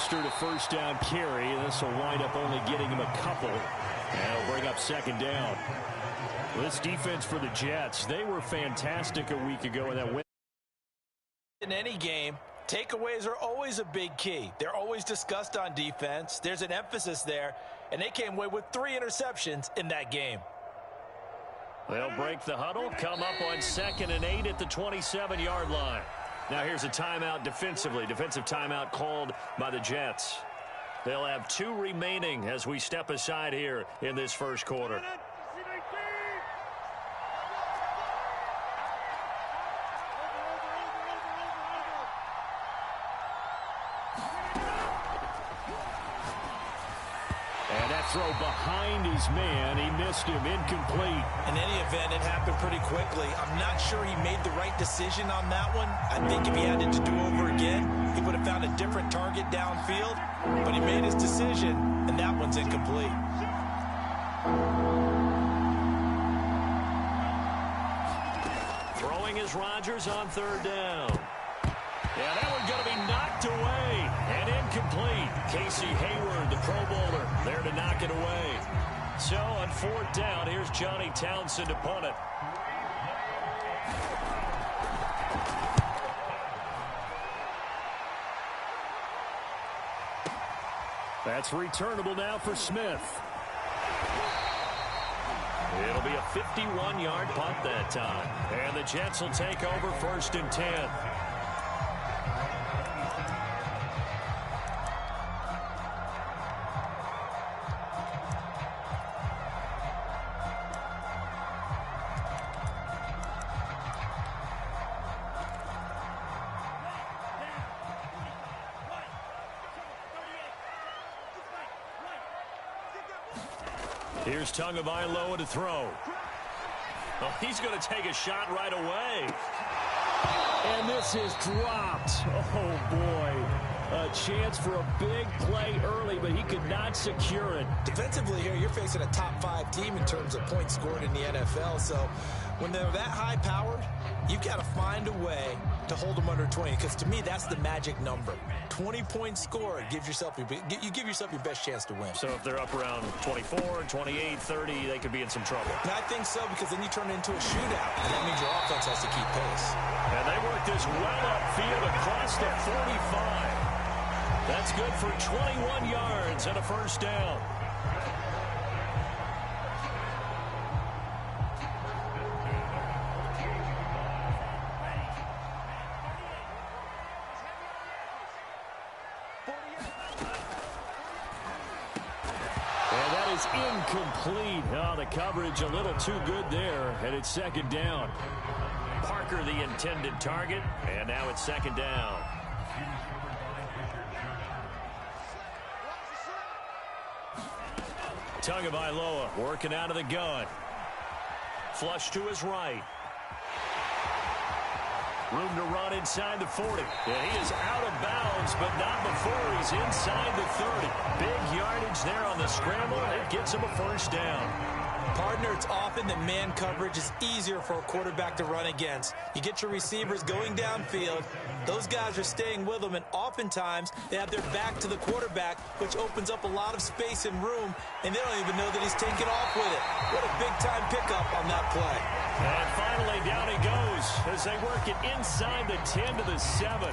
Mostert a first down carry, and this will wind up only getting him a couple. And it'll bring up second down. Well, this defense for the Jets, they were fantastic a week ago in that win. In any game, takeaways are always a big key. They're always discussed on defense. There's an emphasis there, and they came away with 3 interceptions in that game. They'll break the huddle, come up on 2nd and 8 at the 27-yard line. Now here's a timeout defensively. Defensive timeout called by the Jets. They'll have 2 remaining as we step aside here in this first quarter. Throw behind his man. He missed him. Incomplete. In any event, it happened pretty quickly. I'm not sure he made the right decision on that one. I think if he had it to do over again, he would have found a different target downfield. But he made his decision, and that one's incomplete. Throwing is Rodgers on 3rd down. Yeah, that one's going to be knocked away and incomplete. Casey Hayward, the Pro Bowler, there to knock it away. So on 4th down, here's Johnny Townsend to punt it. That's returnable now for Smith. It'll be a 51-yard punt that time. And the Jets will take over 1st and 10. Here's Tagovailoa to throw. Oh, he's going to take a shot right away. And this is dropped. Oh, boy. A chance for a big play early, but he could not secure it. Defensively here, you're facing a top 5 team in terms of points scored in the NFL. So when they're that high-powered, you've got to find a way to hold them under 20, because to me, that's the magic number. 20 points scored, you give yourself your best chance to win. So if they're up around 24, 28, 30, they could be in some trouble. And I think so, because then you turn it into a shootout, and that means your offense has to keep pace. And they work this well upfield across the 45. That's good for 21 yards and a first down. Incomplete. Oh, the coverage a little too good there, and it's 2nd down. Parker the intended target, and now it's 2nd down. Tagovailoa working out of the gun. Flush to his right. Room to run inside the 40. Yeah, he is out of bounds, but not before he's inside the 30. Big yardage there on the scramble. It gets him a first down. Partner, it's often that man coverage is easier for a quarterback to run against. You get your receivers going downfield. Those guys are staying with them, and oftentimes they have their back to the quarterback, which opens up a lot of space and room, and they don't even know that he's taking off with it. What a big-time pickup on that play. And finally, down he goes as they work it inside the 10 to the 7.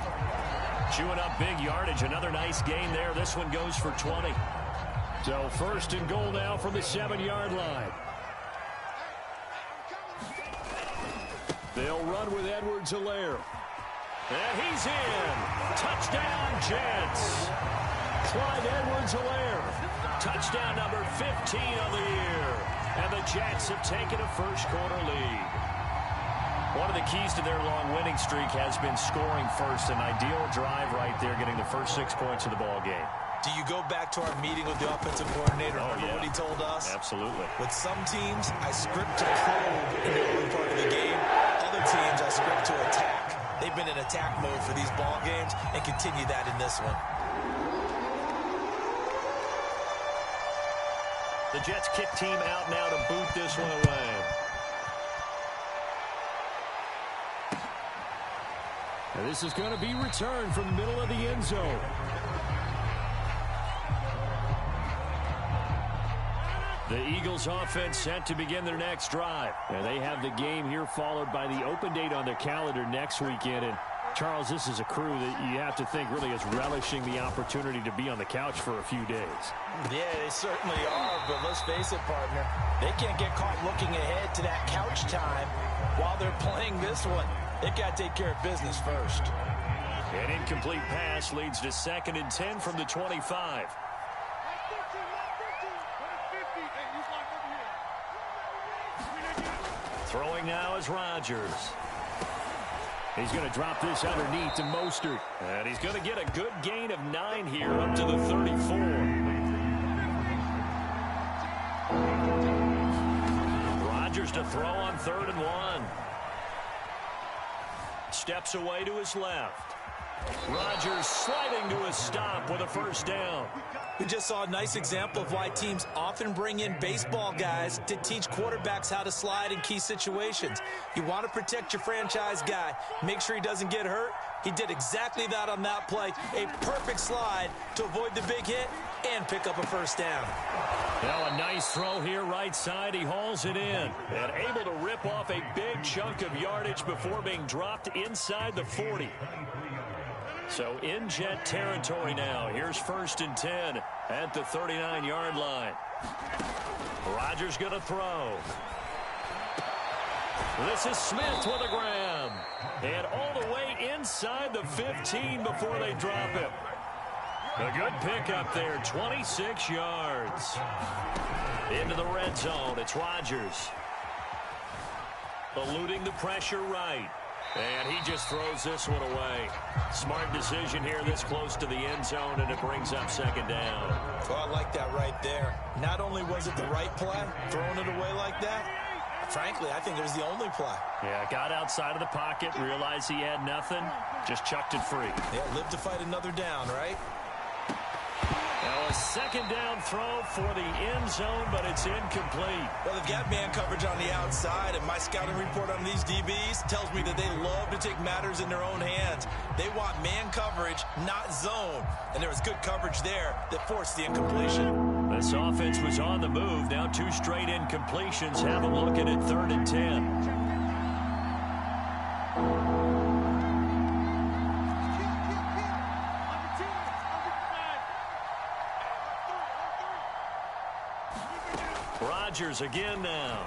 Chewing up big yardage. Another nice gain there. This one goes for 20. So 1st and goal now from the 7-yard line. They'll run with Edwards-Helaire. And he's in. Touchdown, Jets. Clyde Edwards-Helaire. Touchdown number 15 of the year. And the Jets have taken a first-quarter lead. One of the keys to their long winning streak has been scoring first. An ideal drive right there, getting the first 6 points of the ball game. Do you go back to our meeting with the offensive coordinator? Remember what he told us? Absolutely. With some teams, I script to probe in the early part of the game. Other teams, I script to attack. They've been in attack mode for these ball games and continue that in this one. The Jets kick team out now to boot this one away. Now this is going to be returned from the middle of the end zone. The Eagles offense set to begin their next drive. And they have the game here followed by the open date on their calendar next weekend. And Charles, this is a crew that you have to think really is relishing the opportunity to be on the couch for a few days. Yeah, they certainly are, but let's face it, partner. They can't get caught looking ahead to that couch time while they're playing this one. They got to take care of business first. An incomplete pass leads to 2nd and 10 from the 25. Throwing now is Rodgers. He's going to drop this underneath to Mostert. And he's going to get a good gain of 9 here up to the 34. Rodgers to throw on 3rd and 1. Steps away to his left. Rodgers sliding to a stop with a first down. We just saw a nice example of why teams often bring in baseball guys to teach quarterbacks how to slide in key situations. You want to protect your franchise guy. Make sure he doesn't get hurt. He did exactly that on that play. A perfect slide to avoid the big hit and pick up a first down. Now a nice throw here right side. He hauls it in and able to rip off a big chunk of yardage before being dropped inside the 40. So in Jet territory now. Here's 1st and 10 at the 39-yard line. Rodgers going to throw. This is Smith with a grab. And all the way inside the 15 before they drop it. A good pickup there, 26 yards. Into the red zone, it's Rodgers. Eluding the pressure right. And he just throws this one away. Smart decision here this close to the end zone, and it brings up 2nd down. Well, I like that right there. Not only was it the right play, throwing it away like that, frankly, I think it was the only play. Yeah, got outside of the pocket, realized he had nothing, just chucked it free. Yeah, live to fight another down, right? Now a 2nd down throw for the end zone, but it's incomplete. Well, they've got man coverage on the outside, and my scouting report on these DBs tells me that they love to take matters in their own hands. They want man coverage, not zone. And there was good coverage there that forced the incompletion. This offense was on the move. Now 2 straight incompletions. Have them looking at 3rd and 10. Rodgers again now.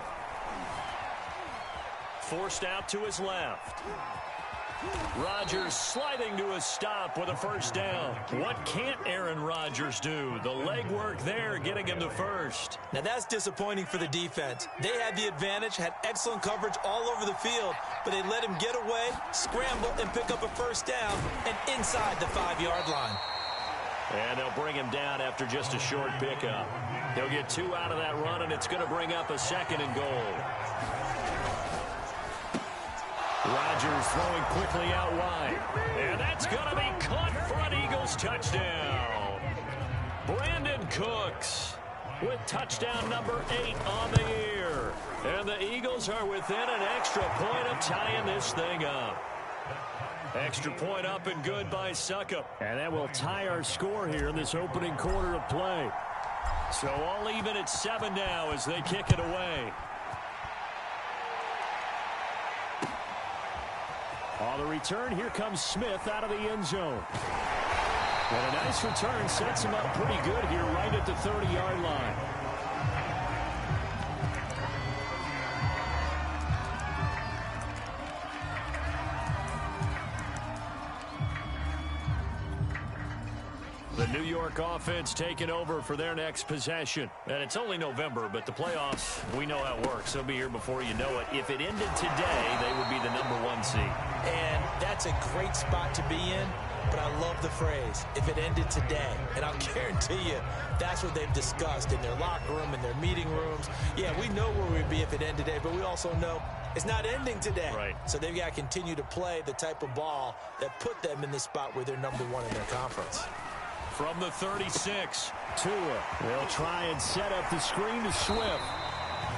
Forced out to his left. Rodgers sliding to a stop with a first down. What can't Aaron Rodgers do? The legwork there getting him the first. Now that's disappointing for the defense. They had the advantage, had excellent coverage all over the field, but they let him get away, scramble, and pick up a first down and inside the 5-yard line. And they'll bring him down after just a short pickup. He'll get 2 out of that run, and it's going to bring up a 2nd and goal. Rodgers throwing quickly out wide. And that's going to be caught for an Eagles touchdown. Brandon Cooks with touchdown number 8 on the year. And the Eagles are within an extra point of tying this thing up. Extra point up and good by Succop. And that will tie our score here in this opening quarter of play. So all even at 7 now as they kick it away. On the return, here comes Smith out of the end zone. And a nice return sets him up pretty good here right at the 30-yard line. The New York offense taking over for their next possession. And it's only November, but the playoffs, we know how it works. They'll be here before you know it. If it ended today, they would be the #1 seed. And that's a great spot to be in, but I love the phrase, if it ended today. And I'll guarantee you, that's what they've discussed in their locker room, in their meeting rooms. Yeah, we know where we'd be if it ended today, but we also know it's not ending today. Right. So they've got to continue to play the type of ball that put them in the spot where they're #1 in their conference. From the 36, Tua. They'll try and set up the screen to Swift.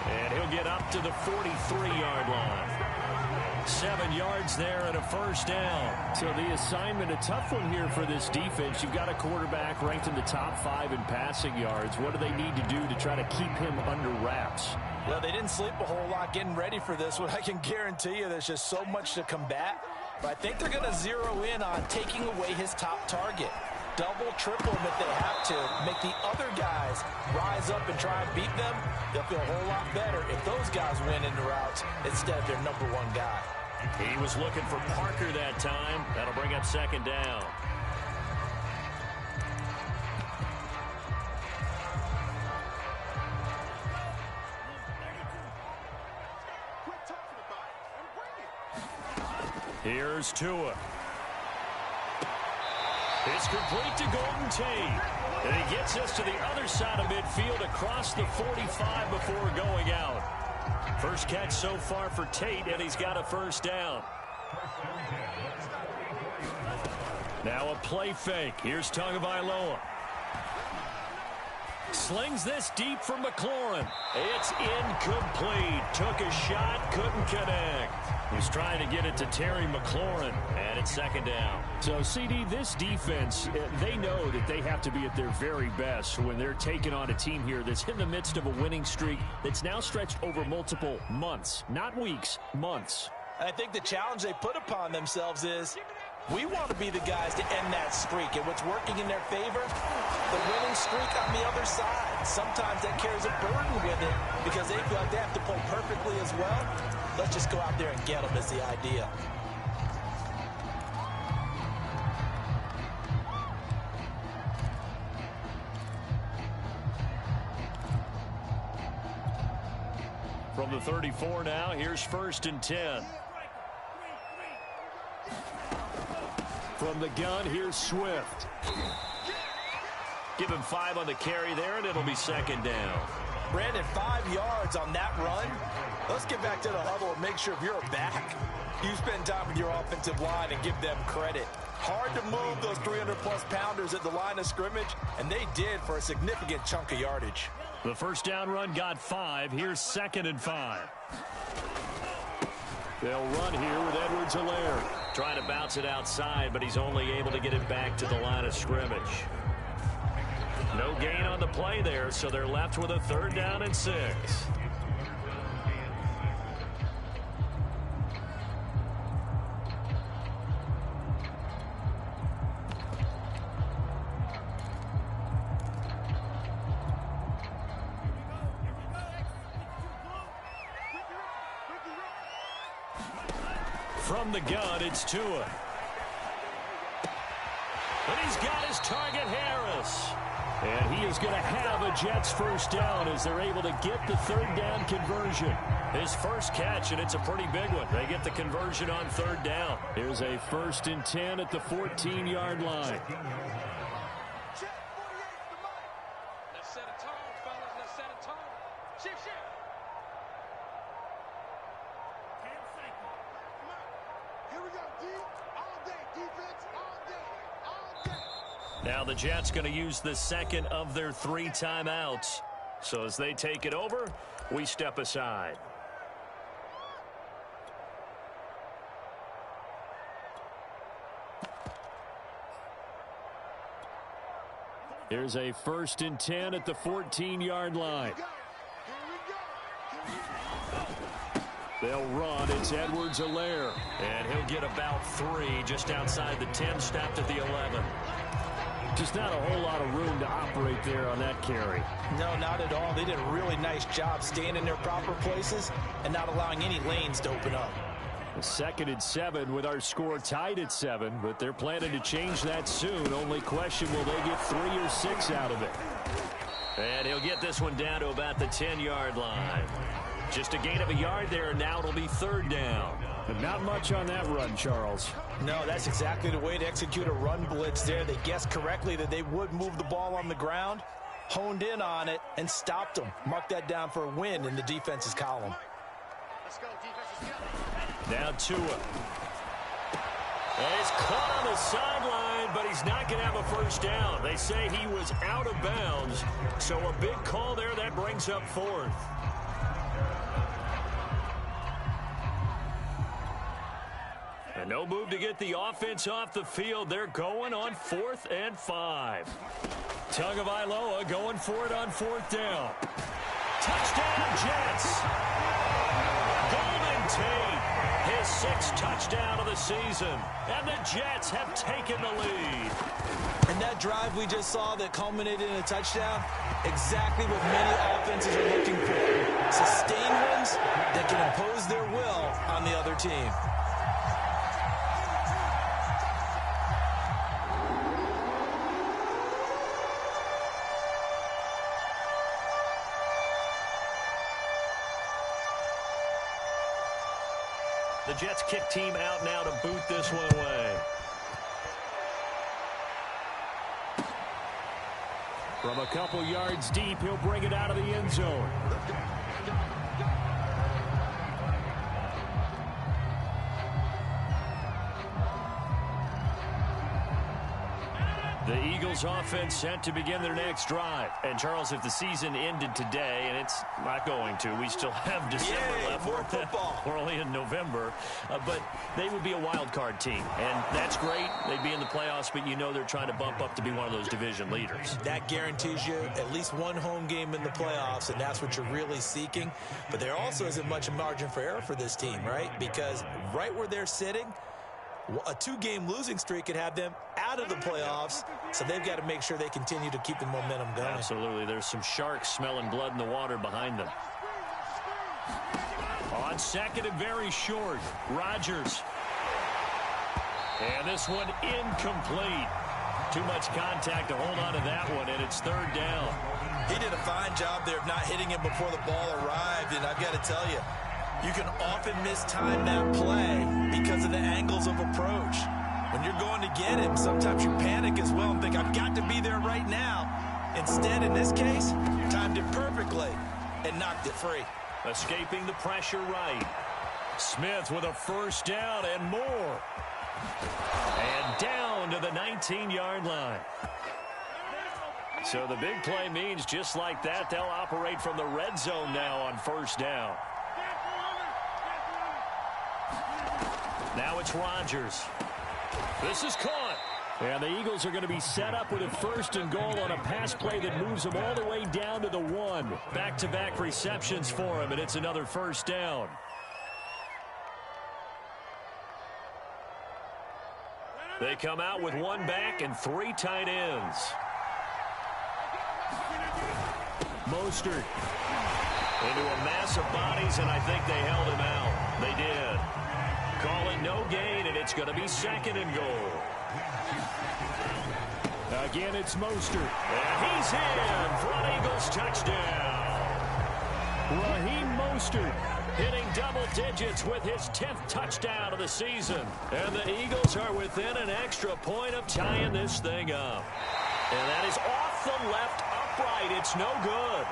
And he'll get up to the 43-yard line. 7 yards there and a first down. So the assignment, a tough one here for this defense. You've got a quarterback ranked in the top 5 in passing yards. What do they need to do to try to keep him under wraps? Well, they didn't sleep a whole lot getting ready for this one. I can guarantee you there's just so much to combat. But I think they're going to zero in on taking away his top target. Double, triple him if they have to. Make the other guys rise up and try and beat them. They'll feel a whole lot better if those guys win in the routes instead of their number 1 guy. He was looking for Parker that time. That'll bring up second down. Here's Tua. It's complete to Golden Tate. And he gets us to the other side of midfield across the 45 before going out. First catch so far for Tate, and he's got a first down. Now a play fake. Here's Tagovailoa. Slings this deep for McLaurin. It's incomplete. Took a shot, couldn't connect. He's trying to get it to Terry McLaurin, and it's second down. So, CD, this defense, they know that they have to be at their very best when they're taking on a team here that's in the midst of a winning streak that's now stretched over multiple months, not weeks, months. I think the challenge they put upon themselves is we want to be the guys to end that streak. And what's working in their favor? The winning streak on the other side. Sometimes that carries a burden with it because they feel like they have to play perfectly as well. Let's just go out there and get them is the idea. From the 34 now, here's 1st and 10. From the gun, here's Swift. Give him 5 on the carry there, and it'll be second down. Brandon, 5 yards on that run. Let's get back to the huddle and make sure if you're a back, you spend time with your offensive line and give them credit. Hard to move those 300-plus pounders at the line of scrimmage, and they did for a significant chunk of yardage. The first down run got 5. Here's 2nd and 5. They'll run here with Edwards-Helaire. Trying to bounce it outside, but he's only able to get it back to the line of scrimmage. No gain on the play there, so they're left with a 3rd down and 6. From the gun, it's Tua. And he's got his target, Harris. And he is going to have a Jets first down as they're able to get the 3rd down conversion. His first catch, and it's a pretty big one. They get the conversion on 3rd down. Here's a 1st and 10 at the 14-yard line. Let's set a tone, fellas. Let's set a tone. Shift, shift. Here we go, D. All day, defense, all day, all day. Now the Jets going to use the 2nd of their 3 timeouts. So as they take it over, we step aside. Here's a 1st and 10 at the 14-yard line. They'll run. It's Edwards-Helaire. And he'll get about 3 just outside the 10, stopped at the 11. Just not a whole lot of room to operate there on that carry. No, not at all. They did a really nice job staying in their proper places and not allowing any lanes to open up. 2nd and 7 with our score tied at 7, but they're planning to change that soon. Only question, will they get 3 or 6 out of it? And he'll get this one down to about the 10-yard line. Just a gain of a yard there, and now it'll be 3rd down. But not much on that run, Charles. No, that's exactly the way to execute a run blitz there. They guessed correctly that they would move the ball on the ground, honed in on it, and stopped them. Mark that down for a win in the defense's column. Let's go, defense. Now Tua. He's caught on the sideline, but he's not going to have a first down. They say he was out of bounds, so a big call there that brings up 4th. No move to get the offense off the field. They're going on 4th and 5. Tagovailoa going for it on 4th down. Touchdown, Jets. Golden Tate, his 6th touchdown of the season. And the Jets have taken the lead. And that drive we just saw that culminated in a touchdown, exactly what many offenses are looking for. Sustained ones that can impose their will on the other team. The Jets kick team out now to boot this one away. From a couple yards deep, he'll bring it out of the end zone. The Eagles offense set to begin their next drive. And Charles, if the season ended today, and it's not going to, we still have December left. More football. We're only in November, but they would be a wild card team, and that's great. They'd be in the playoffs, but you know they're trying to bump up to be one of those division leaders. That guarantees you at least one home game in the playoffs, and that's what you're really seeking. But there also isn't much margin for error for this team, right? Because right where they're sitting, a 2-game losing streak could have them out of the playoffs, so they've got to make sure they continue to keep the momentum going. Absolutely. There's some sharks smelling blood in the water behind them. On 2nd and very short, Rodgers. And this one incomplete. Too much contact to hold on to that one, and it's 3rd down. He did a fine job there of not hitting him before the ball arrived, and I've got to tell you, you can often mistime that play because of the angles of approach. When you're going to get him, sometimes you panic as well and think, I've got to be there right now. Instead, in this case, timed it perfectly and knocked it free. Escaping the pressure right. Smith with a 1st down and more. And down to the 19-yard line. So the big play means just like that, they'll operate from the red zone now on 1st down. Now it's Rodgers. This is caught. And the Eagles are going to be set up with a 1st and goal on a pass play that moves them all the way down to the 1. Back-to-back receptions for him, and it's another 1st down. They come out with 1 back and 3 tight ends. Mostert into a mass of bodies, and I think they held him out. They did. Call it no gain, and it's going to be 2nd and goal. Again, it's Mostert. And he's in for an Eagles touchdown. Raheem Mostert hitting double digits with his 10th touchdown of the season. And the Eagles are within an extra point of tying this thing up. And that is off the left upright. It's no good.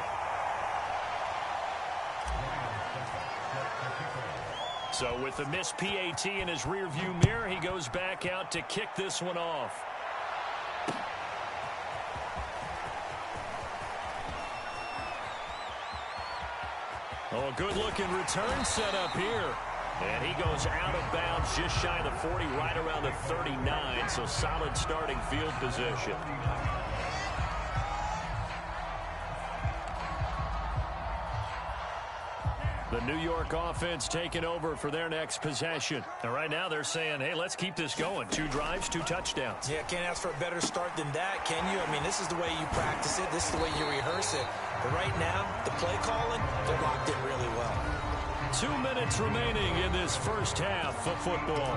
So with the missed PAT in his rearview mirror, he goes back out to kick this one off. Oh, a good-looking return set up here. And he goes out of bounds just shy of the 40, right around the 39, so solid starting field position. The New York offense taking over for their next possession. And right now they're saying, hey, let's keep this going. 2 drives, 2 touchdowns. Yeah, can't ask for a better start than that, can you? I mean, this is the way you practice it. This is the way you rehearse it. But right now, the play calling, they're locked in really well. 2 minutes remaining in this first half of football.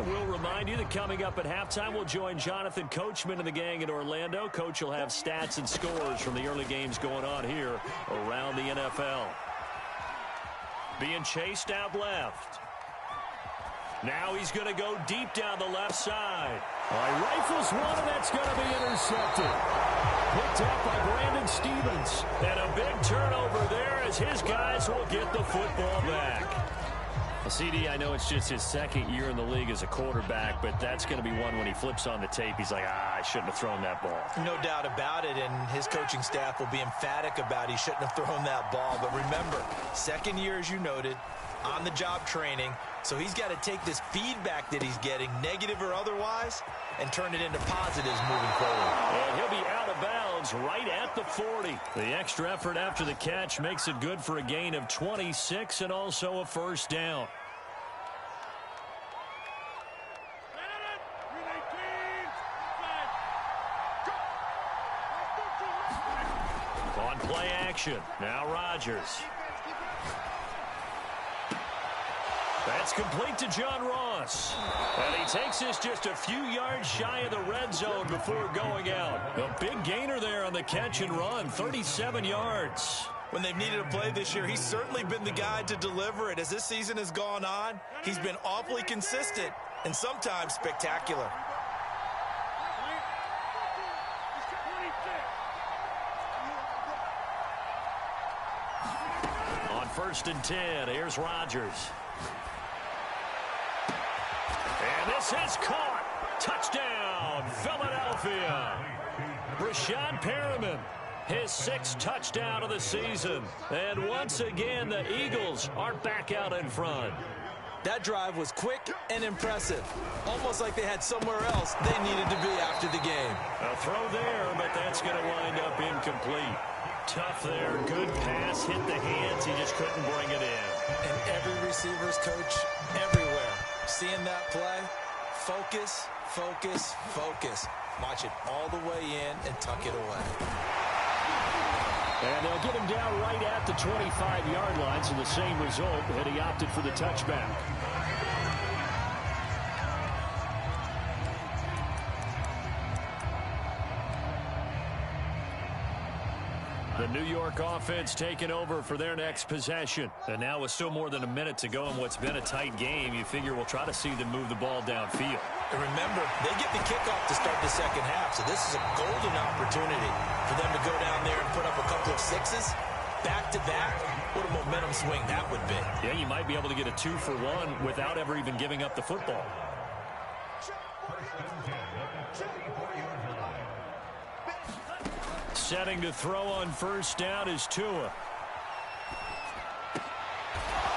We'll remind you that coming up at halftime, we'll join Jonathan Coachman and the gang in Orlando. Coach will have stats and scores from the early games going on here around the NFL. Being chased out left. Now he's going to go deep down the left side. Rifles one, and that's going to be intercepted. Picked up by Brandon Stephens. And a big turnover there as his guys will get the football back. CD, I know it's just his second year in the league as a quarterback, but that's going to be one when he flips on the tape, he's like, I shouldn't have thrown that ball. No doubt about it, and his coaching staff will be emphatic about he shouldn't have thrown that ball. But remember, second year, as you noted, on-the-job training, so he's got to take this feedback that he's getting, negative or otherwise, and turn it into positives moving forward. And he'll be out of bounds right at the 40. The extra effort after the catch makes it good for a gain of 26 and also a first down. On play action, now Rodgers. That's complete to John Ross. And he takes this just a few yards shy of the red zone before going out. A big gainer there on the catch and run, 37 yards. When they've needed a play this year, he's certainly been the guy to deliver it. As this season has gone on, he's been awfully consistent and sometimes spectacular. On 1st and 10, here's Rodgers. And this is caught. Touchdown, Philadelphia. Rashad Perriman, his 6th touchdown of the season. And once again, the Eagles are back out in front. That drive was quick and impressive. Almost like they had somewhere else they needed to be after the game. A throw there, but that's going to wind up incomplete. Tough there. Good pass. Hit the hands. He just couldn't bring it in. And every receiver's coach everywhere, seeing that play, focus, focus, focus. Watch it all the way in and tuck it away. And they'll get him down right at the 25-yard line, so the same result, and he opted for the touchback. The New York offense taking over for their next possession. And now with still more than a minute to go in what's been a tight game, you figure we'll try to see them move the ball downfield. And remember, they get the kickoff to start the second half, so this is a golden opportunity for them to go down there and put up a couple of sixes back-to-back. What a momentum swing that would be. Yeah, you might be able to get a 2-for-1 without ever even giving up the football. Setting to throw on first down is Tua.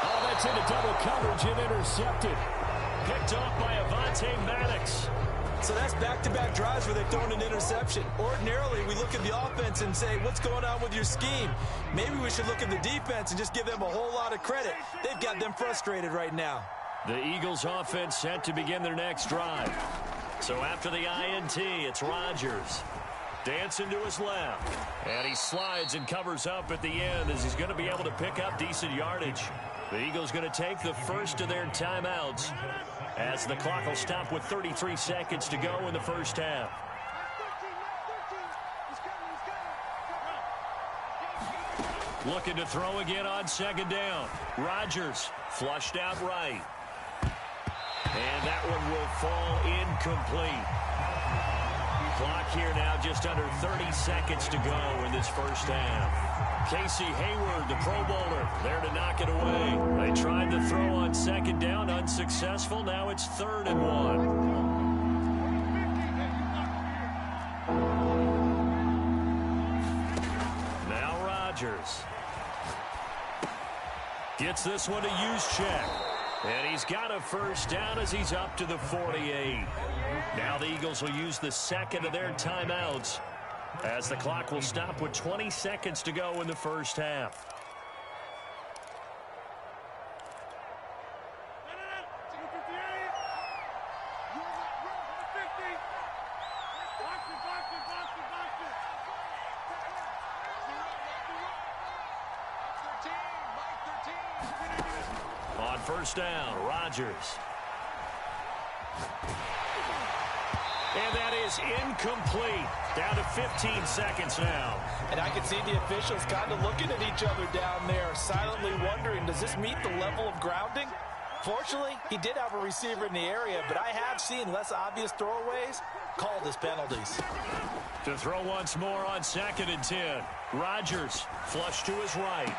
Oh, that's into double coverage and intercepted. Picked off by Avonte Maddox. So that's back-to-back drives where they've thrown an interception. Ordinarily, we look at the offense and say, what's going on with your scheme? Maybe we should look at the defense and just give them a whole lot of credit. They've got them frustrated right now. The Eagles offense set to begin their next drive. So after the INT, it's Rodgers. Dancing to his left. And he slides and covers up at the end as he's going to be able to pick up decent yardage. The Eagles going to take the first of their timeouts as the clock will stop with 33 seconds to go in the first half. Looking to throw again on second down. Rodgers flushed out right. And that one will fall incomplete. Clock here now just under 30 seconds to go in this first half. Casey Hayward, the Pro Bowler, there to knock it away. They tried to throw on second down, unsuccessful. Now it's 3rd and 1. Now Rodgers. Gets this one to Juszczyk. And he's got a first down as he's up to the 48. Now the Eagles will use the second of their timeouts as the clock will stop with 20 seconds to go in the first half. On first down, Rodgers. And that is incomplete. Down to 15 seconds now. And I can see the officials kind of looking at each other down there, silently wondering, does this meet the level of grounding? Fortunately, he did have a receiver in the area, but I have seen less obvious throwaways called as penalties. To throw once more on 2nd and 10. Rodgers flushed to his right.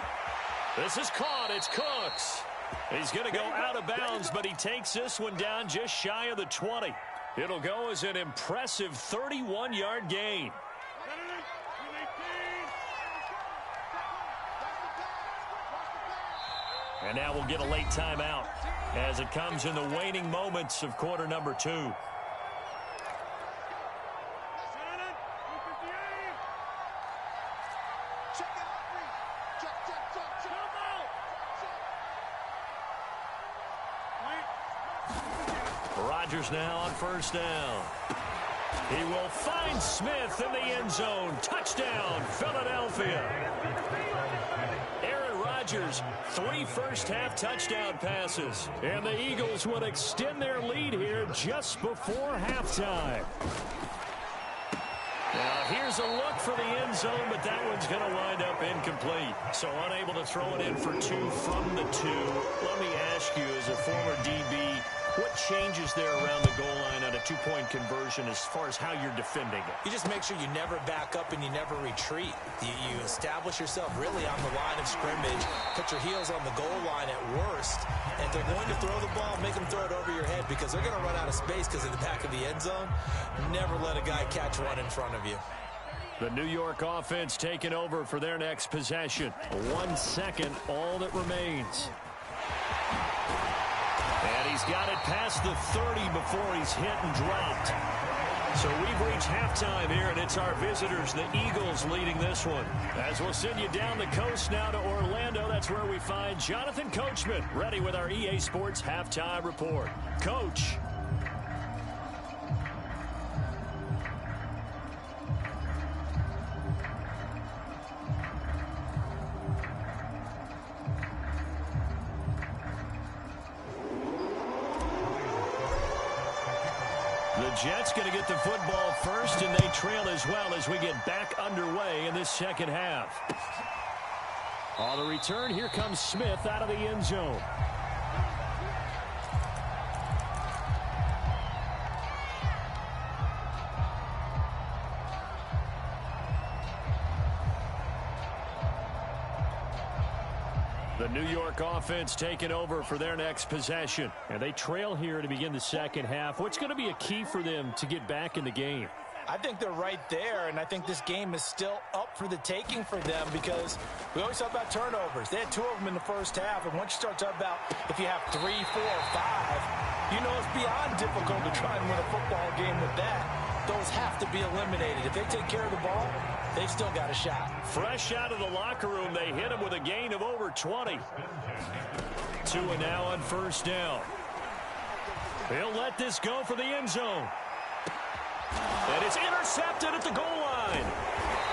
This is caught. It's Cooks. He's going to go out of bounds, but he takes this one down just shy of the 20. It'll go as an impressive 31-yard gain. And now we'll get a late timeout as it comes in the waning moments of quarter number 2. Rodgers now on first down. He will find Smith in the end zone. Touchdown, Philadelphia. Aaron Rodgers, 3 first-half touchdown passes. And the Eagles would extend their lead here just before halftime. Now, here's a look for the end zone, but that one's going to wind up incomplete. So unable to throw it in for 2 from the 2. Let me ask you, as a former DB, what changes there around the goal line on a 2-point conversion as far as how you're defending it? You just make sure you never back up and you never retreat. You establish yourself really on the line of scrimmage, put your heels on the goal line at worst, and if they're going to throw the ball, make them throw it over your head because they're going to run out of space because of the back of the end zone. Never let a guy catch one in front of you. The New York offense taking over for their next possession. 1 second, all that remains. And he's got it past the 30 before he's hit and dropped. So we've reached halftime here, and it's our visitors, the Eagles, leading this one. As we'll send you down the coast now to Orlando, that's where we find Jonathan Coachman, ready with our EA Sports Halftime Report. Coach. The Jets going to get the football first, and they trail as well as we get back underway in this second half. On the return, here comes Smith out of the end zone. The New York offense taking over for their next possession. And they trail here to begin the second half. What's going to be a key for them to get back in the game? I think they're right there, and I think this game is still up for the taking for them because we always talk about turnovers. They had 2 of them in the first half, and once you start talking about if you have 3, 4, 5, you know it's beyond difficult to try and win a football game with that. Those have to be eliminated. If they take care of the ball, they've still got a shot. Fresh out of the locker room, they hit him with a gain of over 20. Tua now on first down. He'll let this go for the end zone. And it's intercepted at the goal line.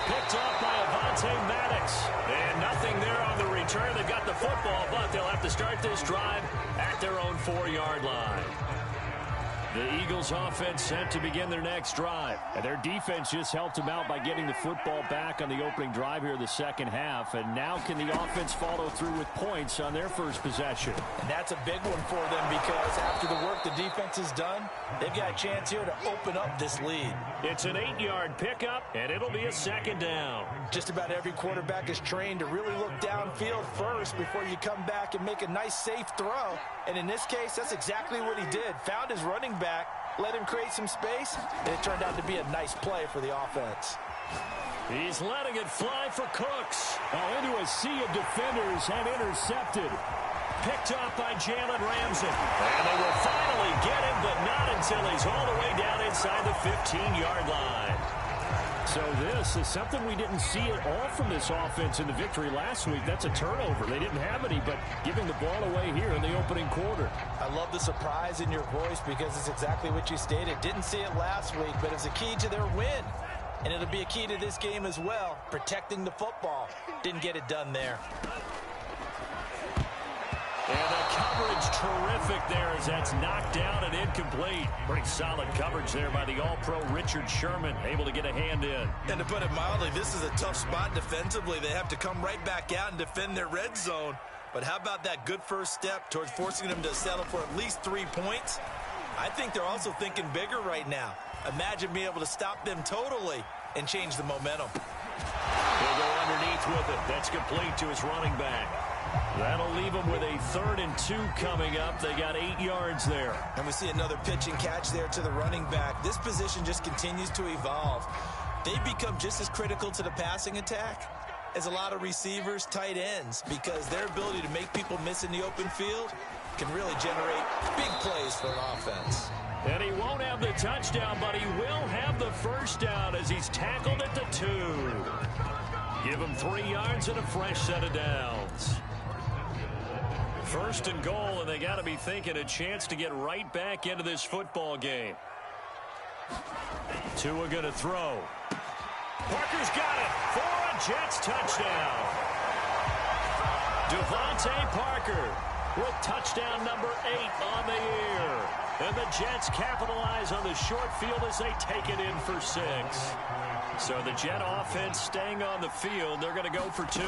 Picked up by Avonte Maddox. And nothing there on the return. They got the football, but they'll have to start this drive at their own 4-yard line. The Eagles offense set to begin their next drive. And their defense just helped them out by getting the football back on the opening drive here in the second half. And now can the offense follow through with points on their first possession? And that's a big one for them because after the work the defense has done, they've got a chance here to open up this lead. It's an 8-yard pickup, and it'll be a second down. Just about every quarterback is trained to really look downfield first before you come back and make a nice, safe throw. And in this case, that's exactly what he did. Found his running back, let him create some space, and it turned out to be a nice play for the offense. He's letting it fly for Cooks. Into a sea of defenders and intercepted. Picked up by Jalen Ramsey. And they will finally get him, but not until he's all the way down inside the 15-yard line. So this is something we didn't see at all from this offense in the victory last week. That's a turnover. They didn't have any, but giving the ball away here in the opening quarter. I love the surprise in your voice because it's exactly what you stated. Didn't see it last week, but it's a key to their win. And it'll be a key to this game as well, protecting the football. Didn't get it done there. And the coverage terrific there as that's knocked down and incomplete. Pretty solid coverage there by the All-Pro Richard Sherman, able to get a hand in. And to put it mildly, this is a tough spot defensively. They have to come right back out and defend their red zone. But how about that good first step towards forcing them to settle for at least 3 points? I think they're also thinking bigger right now. Imagine being able to stop them totally and change the momentum. He'll go underneath with it. That's complete to his running back. That'll leave them with a 3rd and 2 coming up. They got 8 yards there. And we see another pitch and catch there to the running back. This position just continues to evolve. They become just as critical to the passing attack as a lot of receivers, tight ends, because their ability to make people miss in the open field can really generate big plays for an offense. And he won't have the touchdown, but he will have the first down as he's tackled at the 2. Give him 3 yards and a fresh set of downs. 1st and goal, and they got to be thinking a chance to get right back into this football game. Tua going to throw. Parker's got it for a Jets touchdown. Devontae Parker with touchdown number 8 on the year. And the Jets capitalize on the short field as they take it in for 6. So the Jet offense staying on the field. They're going to go for 2.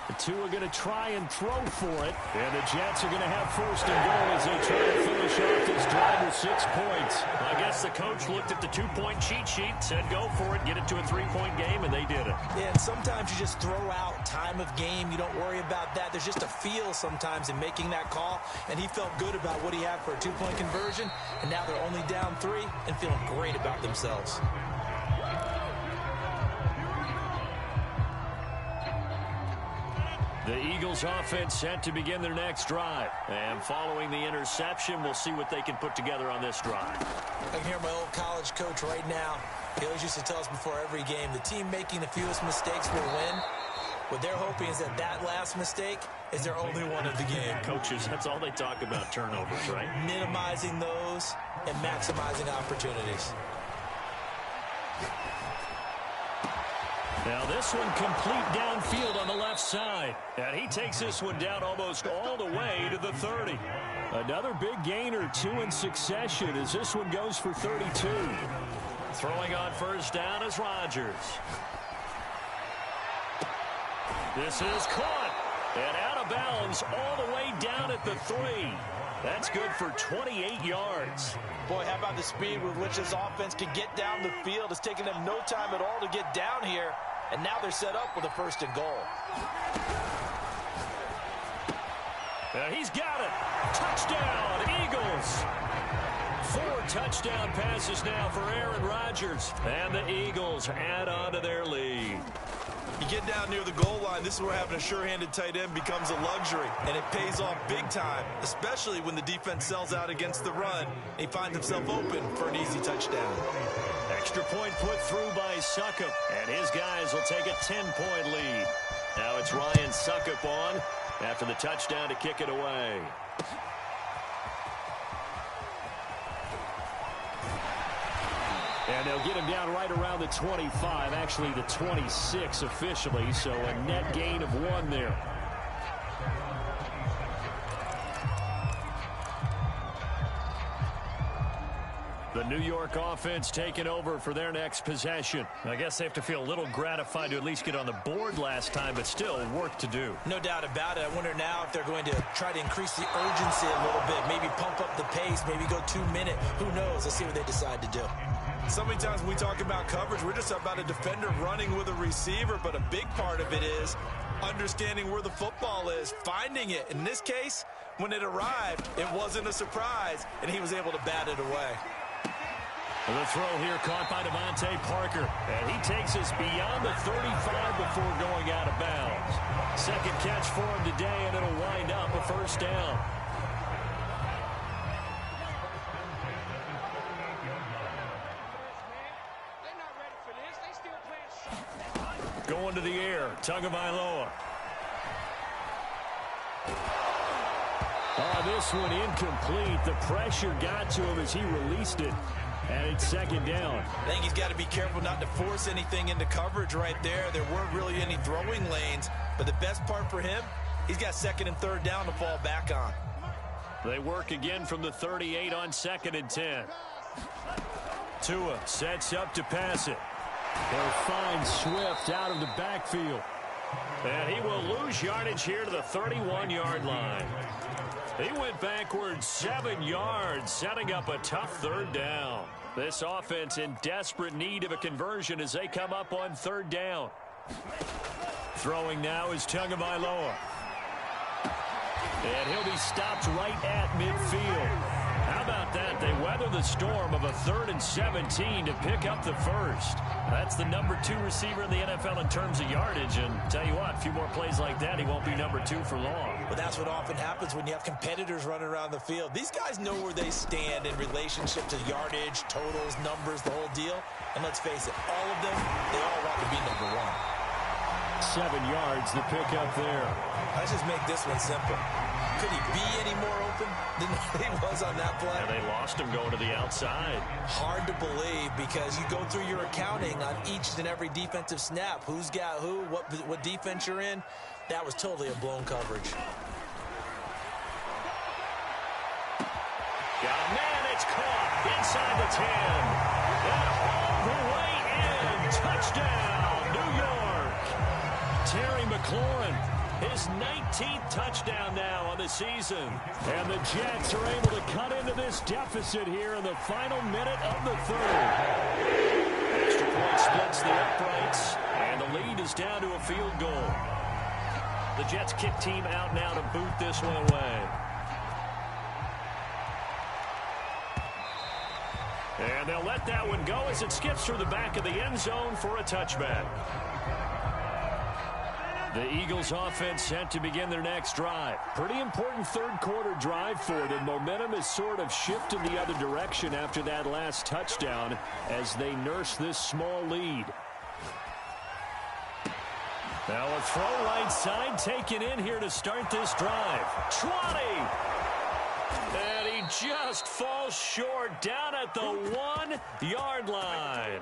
The 2 are going to try and throw for it. And the Jets are going to have 1st and goal as they try to finish off this drive with 6 points. I guess the coach looked at the 2-point cheat sheet, said go for it, get it to a 3-point game, and they did it. Yeah, and sometimes you just throw out time of game. You don't worry about that. There's just a feel sometimes in making that call, and he felt good about what he had for a 2-point conversion, and now they're only down 3 and feeling great about themselves. The Eagles offense set to begin their next drive. And following the interception, we'll see what they can put together on this drive. I can hear my old college coach right now. He always used to tell us before every game, the team making the fewest mistakes will win. What they're hoping is that last mistake is their only one of the game. Coaches, that's all they talk about, turnovers, right? Minimizing those and maximizing opportunities. Now this one complete downfield on the left side. And he takes this one down almost all the way to the 30. Another big gain or 2 in succession as this one goes for 32. Throwing on 1st down is Rodgers. This is caught. And out of bounds all the way down at the 3. That's good for 28 yards. Boy, how about the speed with which this offense can get down the field? It's taken them no time at all to get down here. And now they're set up with a 1st and goal. He's got it. Touchdown, Eagles. 4 touchdown passes now for Aaron Rodgers. And the Eagles add on to their lead. You get down near the goal line, this is where having a sure-handed tight end becomes a luxury, and it pays off big time, especially when the defense sells out against the run, and he finds himself open for an easy touchdown. Extra point put through by Succop, and his guys will take a 10-point lead. Now it's Ryan Succop on after the touchdown to kick it away. And they'll get him down right around the 25, actually the 26 officially, so a net gain of 1 there. The New York offense taking over for their next possession. I guess they have to feel a little gratified to at least get on the board last time, but still work to do. No doubt about it. I wonder now if they're going to try to increase the urgency a little bit, maybe pump up the pace, maybe go 2-minute. Who knows? Let's see what they decide to do. So many times when we talk about coverage, we're just about a defender running with a receiver, but a big part of it is understanding where the football is, finding it. In this case, when it arrived, it wasn't a surprise, and he was able to bat it away. The throw here caught by Devontae Parker, and he takes us beyond the 35 before going out of bounds. Second catch for him today, and it'll wind up a 1st down. Going to the air, Tagovailoa. This one incomplete. The pressure got to him as he released it. And it's 2nd down. I think he's got to be careful not to force anything into coverage right there. There weren't really any throwing lanes. But the best part for him, he's got 2nd and 3rd down to fall back on. They work again from the 38 on 2nd and 10. Tua sets up to pass it. They'll find Swift out of the backfield. And he will lose yardage here to the 31-yard line. He went backwards 7 yards, setting up a tough 3rd down. This offense in desperate need of a conversion as they come up on 3rd down. Throwing now is Tagovailoa. And he'll be stopped right at midfield. How about that? They weather the storm of a 3rd and 17 to pick up the first. That's the number 2 receiver in the NFL in terms of yardage. And tell you what, a few more plays like that, he won't be number 2 for long. But that's what often happens when you have competitors running around the field. These guys know where they stand in relationship to yardage, totals, numbers, the whole deal. And let's face it, all of them, they all want to be number 1. 7 yards, the pickup there. Let's just make this one simple. Could he be any more open than he was on that play? And they lost him going to the outside. Hard to believe because you go through your accounting on each and every defensive snap. Who's got who, what defense you're in. That was totally a blown coverage. Got a man, it's caught inside the 10. And all the way in. Touchdown, New York. Terry McLaurin. His 19th touchdown now on the season. And the Jets are able to cut into this deficit here in the final minute of the 3rd. Extra point splits the uprights, and the lead is down to a field goal. The Jets kick team out now to boot this one away. And they'll let that one go as it skips through the back of the end zone for a touchback. The Eagles offense set to begin their next drive. Pretty important 3rd quarter drive for them. Momentum has sort of shifted the other direction after that last touchdown as they nurse this small lead. Now a throw right side taken in here to start this drive. 20! And he just falls short down at the 1-yard line.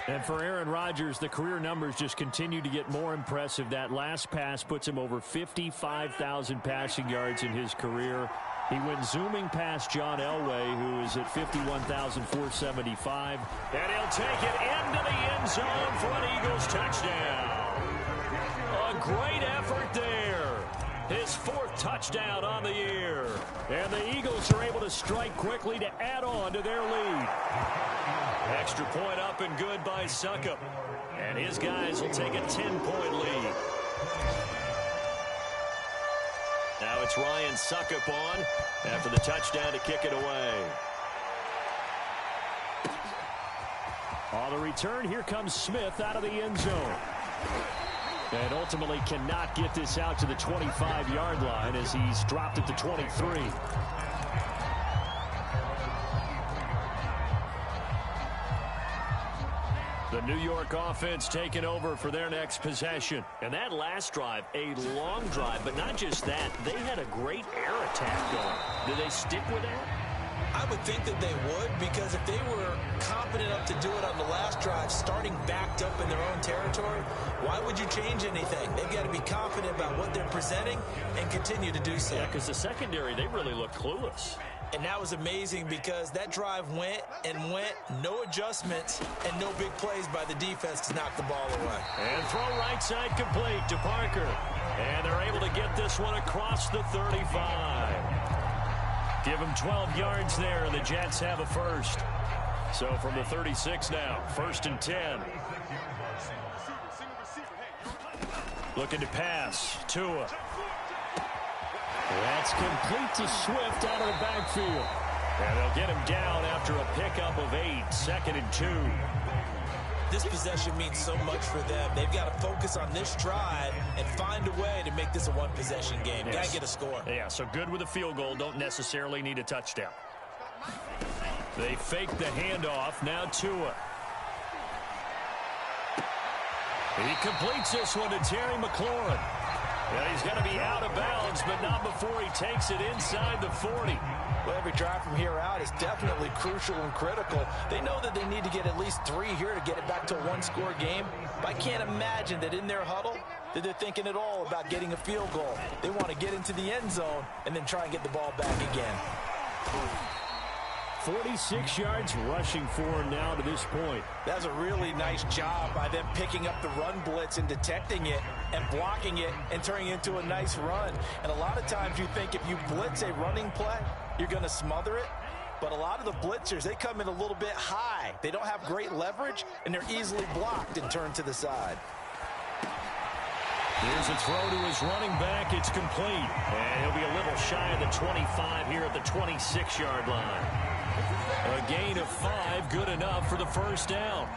And for Aaron Rodgers, the career numbers just continue to get more impressive. That last pass puts him over 55,000 passing yards in his career. He went zooming past John Elway, who is at 51,475. And he'll take it into the end zone for an Eagles touchdown. A great effort there. His 4th touchdown on the year. And the Eagles are able to strike quickly to add on to their lead. Extra point up and good by Succop. And his guys will take a 10-point lead. Now it's Ryan Succop on after the touchdown to kick it away. On the return, here comes Smith out of the end zone. And ultimately cannot get this out to the 25-yard line as he's dropped at the 23. The New York offense taking over for their next possession. And that last drive, a long drive, but not just that. They had a great air attack going. Do they stick with that? I would think that they would, because if they were confident enough to do it on the last drive, starting backed up in their own territory, why would you change anything? They've got to be confident about what they're presenting and continue to do so. Yeah, because the secondary, they really look clueless. And that was amazing because that drive went and went, no adjustments, and no big plays by the defense to knock the ball away. And throw right side complete to Parker. And they're able to get this one across the 35. Give them 12 yards there, and the Jets have a first. So from the 36 now, 1st and 10. Looking to pass. Tua. That's complete to Swift out of the backfield. And they'll get him down after a pickup of 8, 2nd and 2. This possession means so much for them. They've got to focus on this drive and find a way to make this a one-possession game. Yes. Got to get a score. Yeah, so good with a field goal. Don't necessarily need a touchdown. They fake the handoff. Now Tua. He completes this one to Terry McLaurin. And he's going to be out of bounds, but not before he takes it inside the 40. Well, every drive from here out is definitely crucial and critical. They know that they need to get at least 3 here to get it back to a one-score game. But I can't imagine that in their huddle that they're thinking at all about getting a field goal. They want to get into the end zone and then try and get the ball back again. 46 yards rushing for him now to this point. That's a really nice job by them picking up the run blitz and detecting it and blocking it and turning it into a nice run. And a lot of times you think if you blitz a running play, you're going to smother it. But a lot of the blitzers, they come in a little bit high. They don't have great leverage, and they're easily blocked and turned to the side. Here's a throw to his running back. It's complete. And he'll be a little shy of the 25 here at the 26-yard line. A gain of 5, good enough for the first down.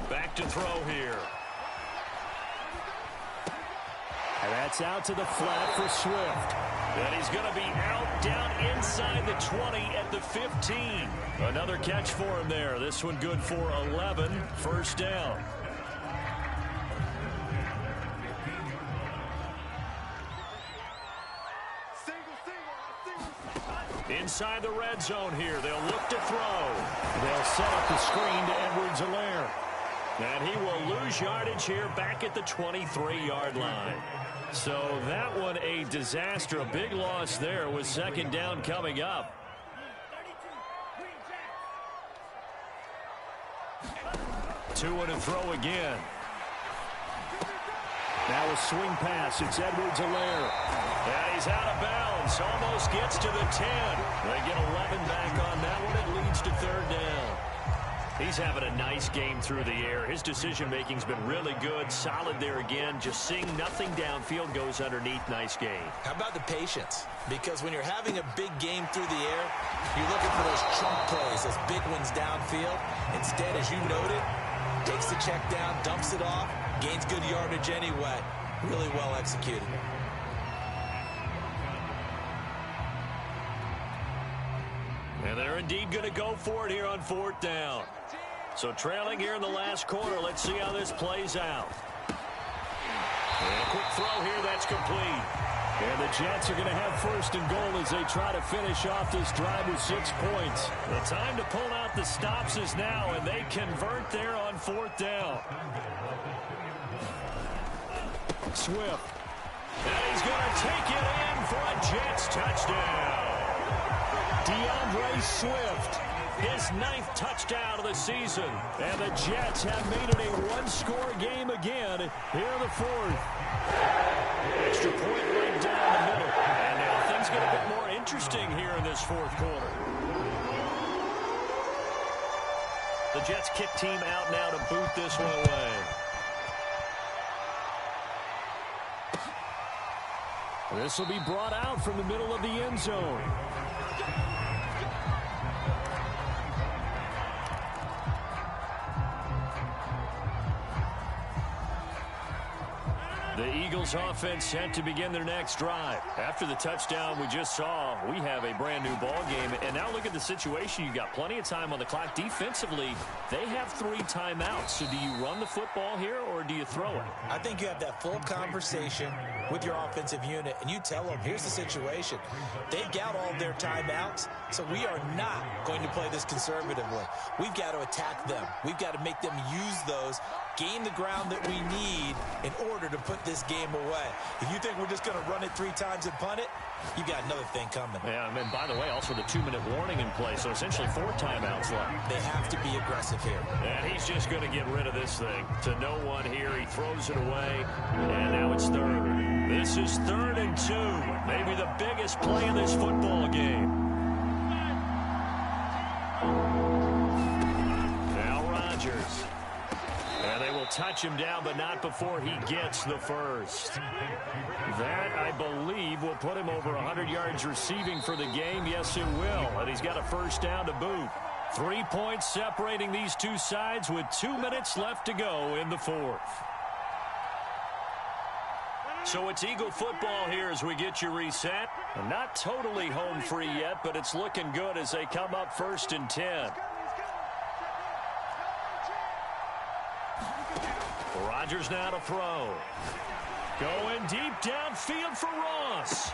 Back to throw here. And that's out to the flat for Swift. And he's going to be out down inside the 20 at the 15. Another catch for him there. This one good for 11. First down. Inside the red zone here. They'll look to throw. They'll set up the screen to Edwards-Helaire. And he will lose yardage here back at the 23-yard line. So that one a disaster. A big loss there with second down coming up. Two and a throw again. Now a swing pass. It's Edwards-Helaire. And he's out of bounds. Almost gets to the 10. They get 11 back on that one. It leads to third down. He's having a nice game through the air. His decision-making's been really good. Solid there again. Just seeing nothing downfield goes underneath. Nice game. How about the patience? Because when you're having a big game through the air, you're looking for those chunk plays, those big ones downfield. Instead, as you noted, takes the check down, dumps it off, gains good yardage anyway. Really well executed. And they're indeed going to go for it here on fourth down. So trailing here in the last quarter. Let's see how this plays out. And a quick throw here. That's complete. And the Jets are going to have first and goal as they try to finish off this drive with 6 points. The time to pull out the stops is now, and they convert there on fourth down. Swift. And he's going to take it in for a Jets touchdown. DeAndre Swift, his 9th touchdown of the season. And the Jets have made it a one-score game again here in the fourth. Extra point right down the middle. And now things get a bit more interesting here in this fourth quarter. The Jets kick team out now to boot this one away. This will be brought out from the middle of the end zone. The Eagles offense set to begin their next drive. After the touchdown we just saw, we have a brand new ball game. And now look at the situation. You got plenty of time on the clock. Defensively, they have 3 timeouts. So do you run the football here or do you throw it? I think you have that full conversation with your offensive unit, and you tell them, here's the situation. They've got all their timeouts, so we are not going to play this conservatively. We've got to attack them. We've got to make them use those, gain the ground that we need in order to put this game away. If you think we're just going to run it 3 times and punt it, you got another thing coming. Yeah, and by the way, also the 2-minute warning in play, so essentially 4 timeouts left. They have to be aggressive here. And he's just going to get rid of this thing. To no one here, he throws it away, and now it's third. This is 3rd and 2, maybe the biggest play in this football game. Now Rodgers. And they will touch him down, but not before he gets the first. That, I believe, will put him over 100 yards receiving for the game. Yes, it will. And he's got a first down to boot. 3 points separating these two sides with 2 minutes left to go in the fourth. So it's Eagle football here as we get you reset. Not totally home free yet, but it's looking good as they come up 1st and 10. Rodgers now to throw. Going deep downfield for Ross.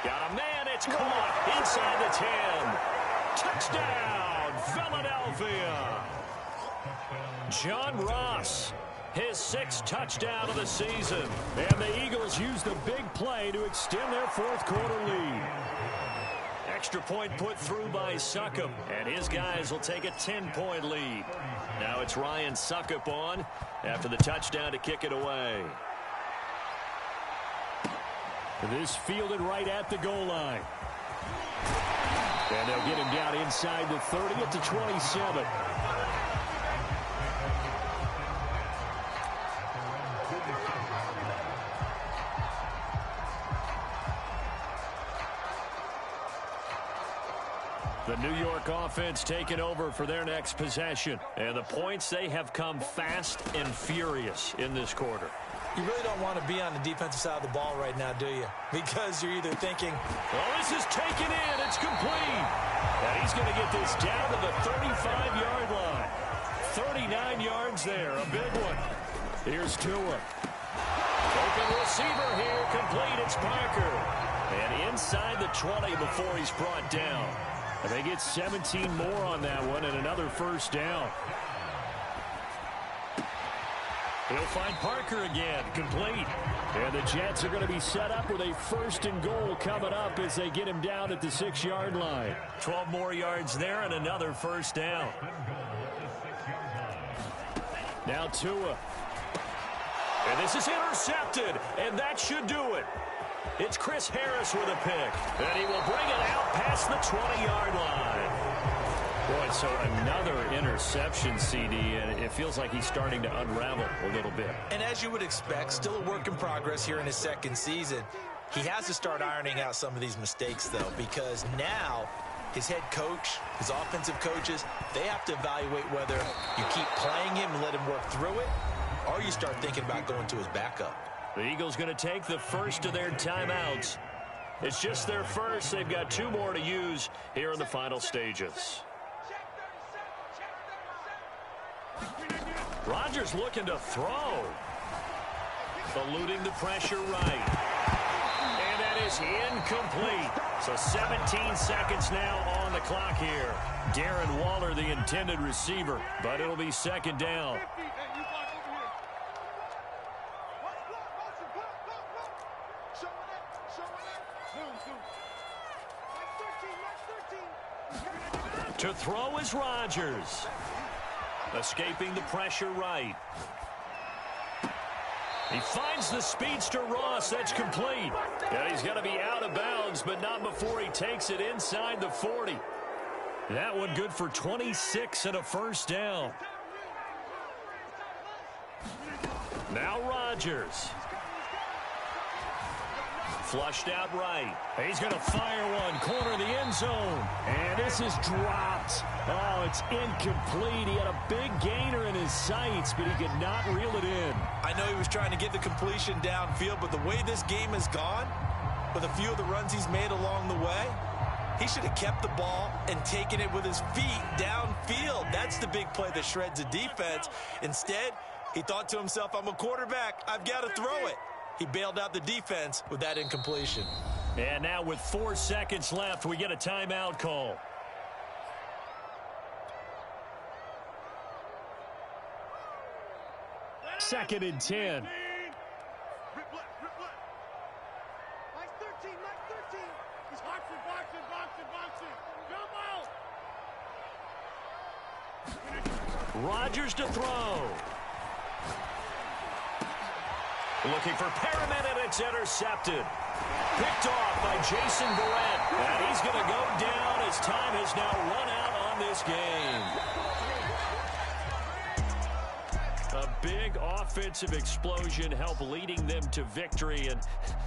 Got a man, it's caught inside the 10. Touchdown, Philadelphia. John Ross, his 6th touchdown of the season. And the Eagles use the big play to extend their fourth quarter lead. Extra point put through by Succop, and his guys will take a 10-point lead. Now it's Ryan Succop on after the touchdown to kick it away. This fielded right at the goal line. And they'll get him down inside the 30 at the 27. The New York offense taking over for their next possession. And the points, they have come fast and furious in this quarter. You really don't want to be on the defensive side of the ball right now, do you? Because you're either thinking, oh, this is taken in. It's complete. And he's going to get this down to the 35-yard line. 39 yards there. A big one. Here's Tua. Open receiver here. Complete. It's Parker. And inside the 20 before he's brought down. And they get 17 more on that one and another first down. He'll find Parker again, complete. And the Jets are going to be set up with a first and goal coming up as they get him down at the 6-yard line. 12 more yards there and another first down. Now Tua. And this is intercepted, and that should do it. It's Chris Harris with a pick, and he will bring it out past the 20-yard line. Boy, so another interception, CD, and it feels like he's starting to unravel a little bit. And as you would expect, still a work in progress here in his second season. He has to start ironing out some of these mistakes, though, because now his head coach, his offensive coaches, they have to evaluate whether you keep playing him and let him work through it, or you start thinking about going to his backup. The Eagles going to take the first of their timeouts. It's just their first. They've got 2 more to use here in the final stages. Rodgers looking to throw. Eluding the pressure right. And that is incomplete. So 17 seconds now on the clock here. Darren Waller, the intended receiver, but it'll be second down. To throw is Rodgers. Escaping the pressure right. He finds the speedster Ross. That's complete. And he's going to be out of bounds, but not before he takes it inside the 40. That one good for 26 and a first down. Now Rodgers. Flushed out right. He's going to fire one. Corner of the end zone. And this is dropped. Oh, it's incomplete. He had a big gainer in his sights, but he could not reel it in. I know he was trying to get the completion downfield, but the way this game has gone, with a few of the runs he's made along the way, he should have kept the ball and taken it with his feet downfield. That's the big play that shreds a defense. Instead, he thought to himself, I'm a quarterback. I've got to throw it. He bailed out the defense with that incompletion. And now with 4 seconds left, we get a timeout call. Second and 10. Rodgers to throw. Looking for Perriman, and it's intercepted. Picked off by Jason Verrett. And he's going to go down as time has now run out on this game. A big offensive explosion helped leading them to victory. And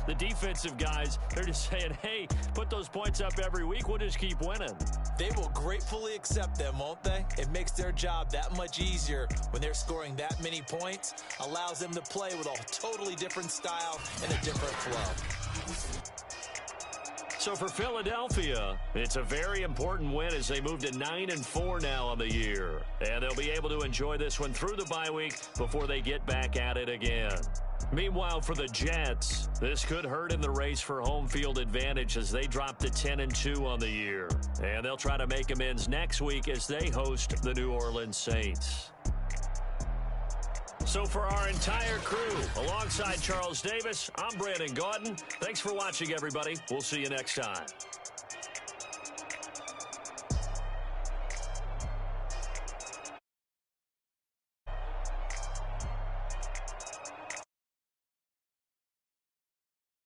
the defensive guys, they're just saying, hey, put those points up every week. We'll just keep winning. They will gratefully accept them, won't they? It makes their job that much easier when they're scoring that many points. Allows them to play with a totally different style and a different flow. So for Philadelphia, it's a very important win as they move to 9-4 now on the year. And they'll be able to enjoy this one through the bye week before they get back at it again. Meanwhile, for the Jets, this could hurt in the race for home field advantage as they drop to 10-2 on the year. And they'll try to make amends next week as they host the New Orleans Saints. So for our entire crew, alongside Charles Davis, I'm Brandon Gaudin. Thanks for watching, everybody. We'll see you next time.